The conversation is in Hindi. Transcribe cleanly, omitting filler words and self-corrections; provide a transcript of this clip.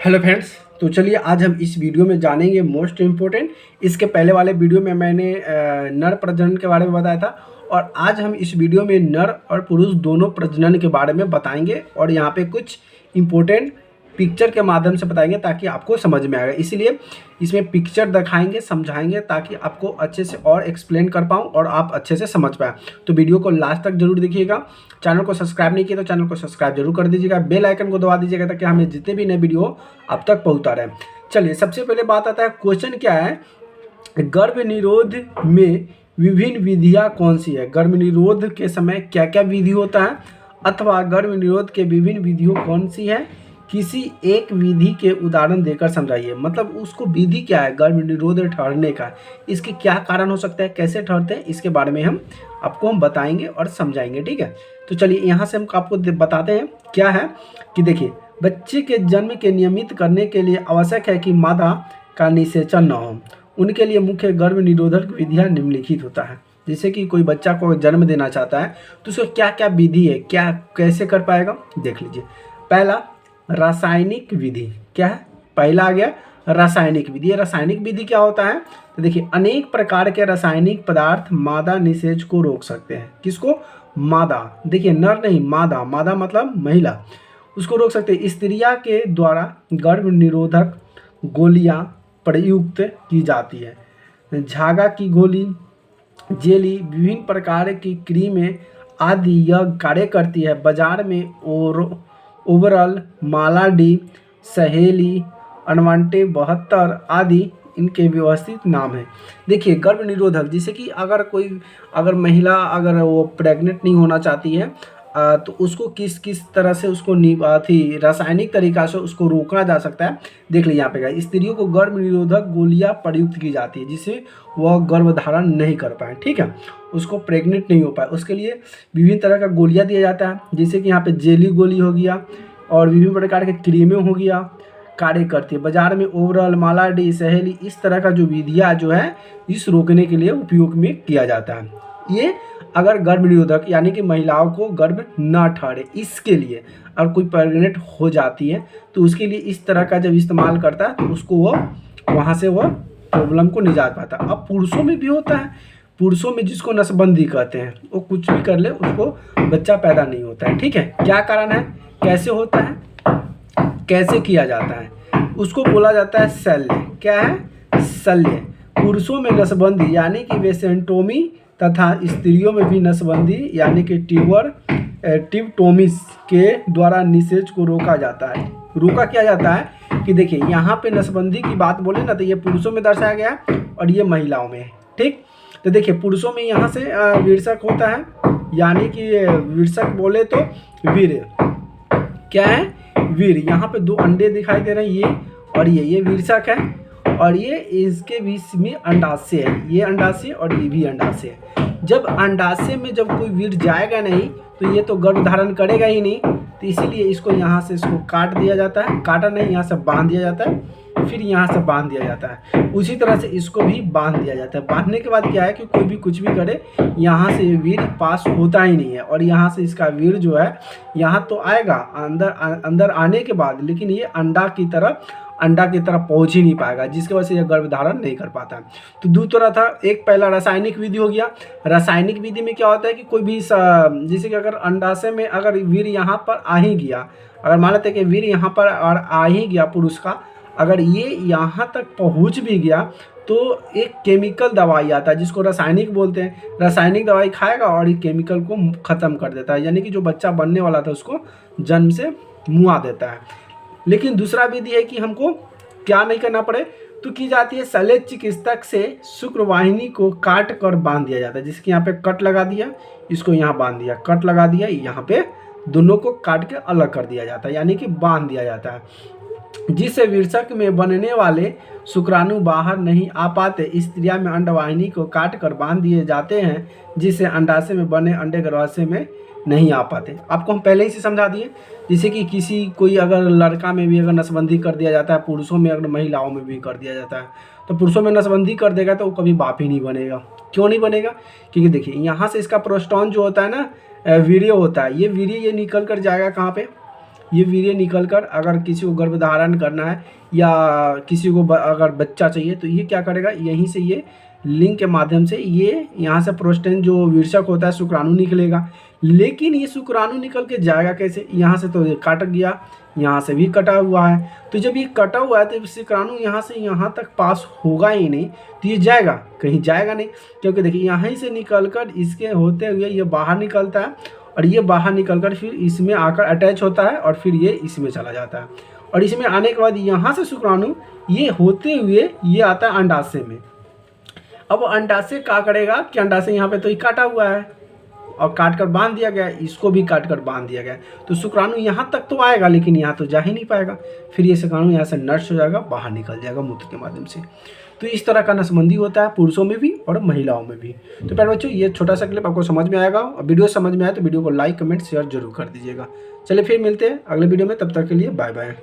हेलो फ्रेंड्स, तो चलिए आज हम इस वीडियो में जानेंगे मोस्ट इम्पोर्टेंट। इसके पहले वाले वीडियो में मैंने नर प्रजनन के बारे में बताया था और आज हम इस वीडियो में नर और पुरुष दोनों प्रजनन के बारे में बताएंगे और यहाँ पे कुछ इम्पोर्टेंट पिक्चर के माध्यम से बताएंगे ताकि आपको समझ में आएगा। इसीलिए इसमें पिक्चर दिखाएंगे, समझाएंगे ताकि आपको अच्छे से और एक्सप्लेन कर पाऊँ और आप अच्छे से समझ पाएँ। तो वीडियो को लास्ट तक जरूर देखिएगा। चैनल को सब्सक्राइब नहीं किया तो चैनल को सब्सक्राइब जरूर कर दीजिएगा, बेल आइकन को दबा दीजिएगा ताकि हमें जितने भी नए वीडियो अब तक पहुँचता रहे। चलिए सबसे पहले बात आता है, क्वेश्चन क्या है, गर्भ निरोध में विभिन्न विधियाँ कौन सी है। गर्भ निरोध के समय क्या क्या विधि होता है अथवा गर्भ निरोध के विभिन्न विधियों कौन सी है, किसी एक विधि के उदाहरण देकर समझाइए। मतलब उसको विधि क्या है गर्भ निरोध ठहरने का, इसके क्या कारण हो सकता है, कैसे ठहरते हैं, इसके बारे में हम बताएंगे और समझाएंगे। ठीक है, तो चलिए यहाँ से हम आपको बताते हैं क्या है कि देखिए, बच्चे के जन्म के नियमित करने के लिए आवश्यक है कि मादा का निषेचन न हो। उनके लिए मुख्य गर्भ निरोधक विधियाँ निम्नलिखित होता है। जैसे कि कोई बच्चा को जन्म देना चाहता है तो उसको क्या क्या विधि है, क्या कैसे कर पाएगा, देख लीजिए। पहला रासायनिक विधि, क्या है, पहला आ गया रासायनिक विधि। रासायनिक विधि क्या होता है, तो देखिए अनेक प्रकार के रासायनिक पदार्थ मादा निषेच को रोक सकते हैं। किसको, मादा, देखिए नर नहीं, मादा, मादा मतलब महिला, उसको रोक सकते हैं। स्त्रियां के द्वारा गर्भ निरोधक गोलियां प्रयुक्त की जाती है। झागा की गोली, जेली, विभिन्न प्रकार की क्रीमें आदि यह कार्य करती है। बाजार में ओवरऑल, मालाडी, सहेली, अनवांटे 72 आदि इनके व्यवस्थित नाम है। देखिए गर्भ निरोधक, जैसे कि अगर महिला अगर वो प्रेग्नेंट नहीं होना चाहती है तो उसको किस किस तरह से उसको रासायनिक तरीका से उसको रोका जा सकता है। देख लीजिए यहाँ पे स्त्रियों को गर्भ निरोधक गोलियां प्रयुक्त की जाती है जिससे वह गर्भधारण नहीं कर पाए, ठीक है, उसको प्रेग्नेंट नहीं हो पाए। उसके लिए विभिन्न तरह का गोलियां दिया जाता है, जैसे कि यहाँ पे जेली गोली हो गया और विभिन्न प्रकार के क्रीमें हो गया, कार्य करती है। बाजार में ओवरऑल, मालाडी, सहेली, इस तरह का जो विधियाँ जो है इस रोकने के लिए उपयोग में किया जाता है। ये अगर गर्भ निरोधक यानी कि महिलाओं को गर्भ ना ठहरे इसके लिए, और कोई प्रेग्नेंट हो जाती है तो उसके लिए इस तरह का जब इस्तेमाल करता है तो उसको वो वहाँ से वह प्रॉब्लम को निजात पाता है। अब पुरुषों में भी होता है, पुरुषों में जिसको नसबंदी कहते हैं, वो कुछ भी कर ले उसको बच्चा पैदा नहीं होता है। ठीक है, क्या कारण है, कैसे होता है, कैसे किया जाता है, उसको बोला जाता है शल्य। क्या है, शल्य। पुरुषों में नसबंदी यानी कि वेसेंटोमी तथा स्त्रियों में भी नसबंदी यानी कि टिवटोमिस के द्वारा निषेच को रोका जाता है। रोका किया जाता है कि देखिए यहाँ पे नसबंदी की बात बोले ना तो ये पुरुषों में दर्शाया गया और ये महिलाओं में है। ठीक, तो देखिए पुरुषों में यहाँ से वीरशक होता है, यानी कि वीरशक बोले तो वीर, क्या है, वीर। यहाँ पे दो अंडे दिखाई दे रहे हैं, ये और ये वीरशक है और ये इसके बीच में अंडाशय है, ये अंडाशय और ये भी अंडाशय है। जब अंडाशय में जब कोई वीर जाएगा नहीं तो ये तो गर्भ धारण करेगा ही नहीं, तो इसीलिए इसको यहाँ से इसको काट दिया जाता है, काटा नहीं, यहाँ से बांध दिया जाता है, फिर यहाँ से बांध दिया जाता है। उसी तरह से इसको भी बांध दिया जाता है। बांधने के बाद क्या है कि कोई भी कुछ भी करे यहाँ से वीर पास होता ही नहीं है और यहाँ से इसका वीर जो है यहाँ तो आएगा अंदर आने के बाद, लेकिन ये अंडा की तरफ पहुंच ही नहीं पाएगा, जिसकी वजह से यह गर्भधारण नहीं कर पाता है। तो दो तरह था, एक पहला रासायनिक विधि हो गया। रासायनिक विधि में क्या होता है कि कोई भी जैसे कि अगर अंडाशय में अगर वीर यहाँ पर आ ही गया, अगर मान लेते हैं कि वीर यहाँ पर आ ही गया पुरुष का, अगर ये यहाँ तक पहुँच भी गया तो एक केमिकल दवाई आता है जिसको रासायनिक बोलते हैं। रासायनिक दवाई खाएगा और ये केमिकल को ख़त्म कर देता है, यानी कि जो बच्चा बनने वाला था उसको जन्म से मुआ देता है। लेकिन दूसरा विधि है कि हमको क्या नहीं करना पड़े तो की जाती है, शल्य चिकित्सक से शुक्रवाहिनी को काट कर बांध दिया जाता है। जिसके यहाँ पे कट लगा दिया, इसको यहाँ बांध दिया, कट लगा दिया, यहाँ पे दोनों को काट के अलग कर दिया जाता है, यानी कि बांध दिया जाता है, जिससे वीरशक में बनने वाले शुक्राणु बाहर नहीं आ पाते। स्त्रियां में अंडवाहिनी को काट कर बांध दिए जाते हैं, जिससे अंडाशय में बने अंडे गर्भाशय में नहीं आ पाते। आपको हम पहले ही से समझा दिए, जैसे कि कोई अगर लड़का में भी अगर नसबंदी कर दिया जाता है, पुरुषों में अगर महिलाओं में भी कर दिया जाता है, तो पुरुषों में नसबंदी कर देगा तो वो कभी बाप ही नहीं बनेगा। क्यों नहीं बनेगा, क्योंकि देखिए यहाँ से इसका प्रोस्टॉन जो होता है ना, वीर्य होता है, ये वीर्य ये निकल कर जाएगा कहाँ पे, ये वीर्य निकल कर अगर किसी को गर्भधारण करना है या किसी को अगर बच्चा चाहिए तो ये क्या करेगा, यहीं से ये लिंक के माध्यम से ये यहाँ से प्रोस्टेन जो वीर्यक होता है शुक्राणु निकलेगा। लेकिन ये शुक्राणु निकल के जाएगा कैसे, यहाँ से तो ये कट गया, यहाँ से भी कटा हुआ है, तो जब ये कटा हुआ है तो शुक्राणु यहाँ से यहाँ तक पास होगा ही नहीं, तो ये जाएगा कहीं, जाएगा नहीं, क्योंकि देखिए यहाँ से निकल कर इसके होते हुए ये बाहर निकलता है और ये बाहर निकल कर फिर इसमें आकर अटैच होता है और फिर ये इसमें चला जाता है। और इसमें आने के बाद यहाँ से शुक्राणु ये होते हुए ये आता है अंडाशय में। अब अंडाशय क्या करेगा कि अंडाशय यहाँ पे तो ये काटा हुआ है और काट कर बांध दिया गया, इसको भी काट कर बांध दिया गया, तो शुक्राणु यहाँ तक तो आएगा लेकिन यहाँ तो जा ही नहीं पाएगा, फिर ये शुक्राणु यहाँ से नष्ट हो जाएगा, बाहर निकल जाएगा मूत्र के माध्यम से। तो इस तरह का नसबंदी होता है पुरुषों में भी और महिलाओं में भी। तो प्यारे बच्चों, ये छोटा सा क्लिप आपको समझ में आएगा, और वीडियो समझ में आए तो वीडियो को लाइक कमेंट शेयर जरूर कर दीजिएगा। चलिए फिर मिलते हैं अगले वीडियो में, तब तक के लिए बाय बाय।